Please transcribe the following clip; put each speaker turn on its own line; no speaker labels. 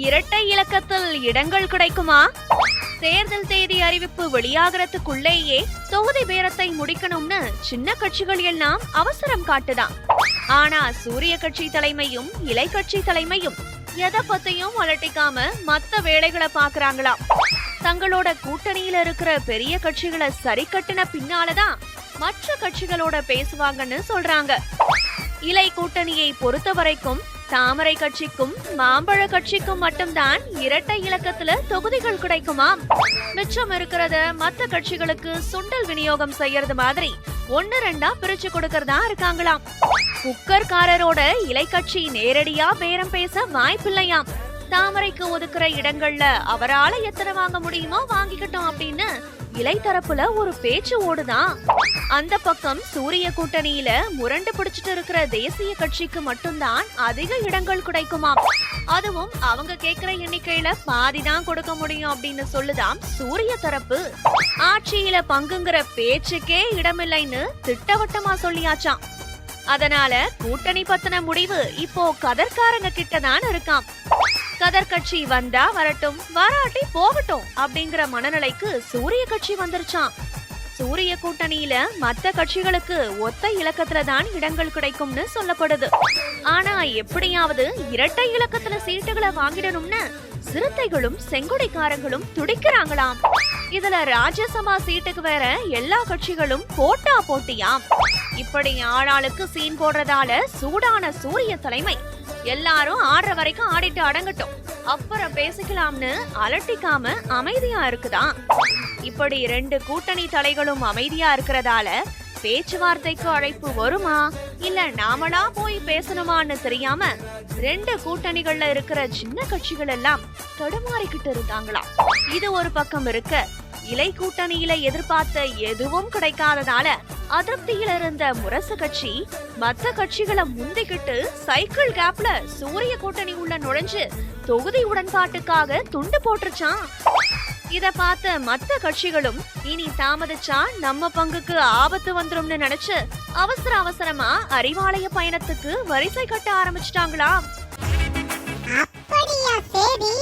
இரட்டை இலக்கத்தில் இடங்கள் கிடைக்குமா? தேர்தல் தேதி அறிவிப்பு வெளியாகிறதுக்குள்ளேயே தொகுதி பேரத்தை முடிக்கணும்னு சின்ன கட்சிகள் எல்லாம் அவசரம் காட்டுதான். ஆனா சூரிய கட்சி தலைமையும் இலை கட்சி தலைமையும் எதை பத்தியும் அலட்டிக்காம மத்த வேலைகளை பாக்குறாங்களாம். தங்களோட கூட்டணியில இருக்கிற பெரிய கட்சிகளை சரி கட்டின பின்னாலதான் மற்ற கட்சிகளோட பேசுவாங்கன்னு சொல்றாங்க. இலை கூட்டணியை பொறுத்த வரைக்கும் தாமரை கட்சிக்கும் மாம்பழ கட்சிக்கும் மட்டும்தான் இரட்டை இலக்கத்துல தொகுதிகள் கிடைக்குமாம். மிச்சம் இருக்கிறத மத்த கட்சிகளுக்கு சுண்டல் விநியோகம் செய்யறது மாதிரி 1-2 பிரிச்சு கொடுக்கறதா இருக்காங்களாம். குக்கர்காரரோட இலை கட்சி நேரடியா பேரம் பேச வாய்ப்பில்லையாம். தாமரைக்கு ஒதுக்குற இடங்கள்ல அவரால எத்தனை வாங்க முடியுமோ வாங்கிக்கிட்டோம் அப்படின்னு இலை தரப்புல ஒரு பேச்சு ஓடுதான். அந்த பக்கம் சூரிய கூட்டணியில முரண்டு பிடிச்சிட்டு இருக்கிற தேசிய கட்சிக்கு மட்டும்தான் அதிக இடங்கள் கிடைக்குமாம். அதுவும் அவங்க கேக்குற எண்ணிக்கையில பாதிதான் கொடுக்க முடியும் அப்படின்னு சொல்லுதாம் சூரிய தரப்பு. ஆட்சியில பங்குங்கிற பேச்சுக்கே இடமில்லைன்னு திட்டவட்டமா சொல்லியாச்சாம். அதனால கூட்டணி பத்தின முடிவு இப்போ கதர்காரங்க கிட்டதான் இருக்காம். கதர் கட்சி வந்தா வரட்டும், வராட்டி போகட்டும் அப்படிங்கிற மனநிலைக்கு சூரிய கட்சி வந்துருச்சாம். சூரிய கூட்டணியில மத்த கட்சிகளுக்கு ஒத்த இலக்கத்துல தான் இடங்கள் கிடைக்கும்னு சொல்லப்படுது. ஆனா எப்படியாவது இரட்டை இலக்கத்துல சீட்டுகளை வாங்கிடணும்னு சிறுத்தைகளும் செங்கொடைக்காரங்களும் துடிக்கிறாங்களாம். இதுல ராஜ்யசபா சீட்டுக்கு வேற எல்லா கட்சிகளும் போட்டா போட்டியாம். இப்படி ஆளாளுக்கு சீன் போடுறதால சூடான சூரிய தலைமை எல்லாரும் ஆடுற வரைக்கும் ஆடிட்டு அடங்கட்டும், அப்புறம் பேசிக்கலாம்னு அலட்டிக்காம அமைதியா இருக்குதான். இப்படி 2 கூட்டணி தலைகளும் அமைதியா இருக்கிறதால பேச்சுவார்த்தைக்கு அழைப்பு வருமா இல்ல நாமளா போய் பேசணுமான்னு தெரியாம 2 கூட்டணிகள்ல இருக்கிற சின்ன கட்சிகள் எல்லாம் தடுமாறிக்கிட்டு இருந்தாங்களாம். இது ஒரு பக்கம் இருக்க, இலை கூட்டணியில எதிர்பார்த்த எதுவும் கிடைக்காததால அதிருப்தியில இருந்த முரசு கட்சி மத்த கட்சிகளை முந்திக்கிட்டு சைக்கிள் கேப்ல சூரிய கூட்டணி உள்ள நுழைஞ்சு தொகுதி உடன்பாட்டுக்காக துண்டு போட்டுருச்சான். இத பார்த்த மத்த கட்சிகளும் இனி தாமதிச்சா நம்ம பங்குக்கு ஆபத்து வந்துரும்னு நினைச்சு அவசரமா அறிவாலய பயணத்துக்கு வரிசை கட்ட ஆரம்பிச்சிட்டாங்களா.
அப்படியா? சரி.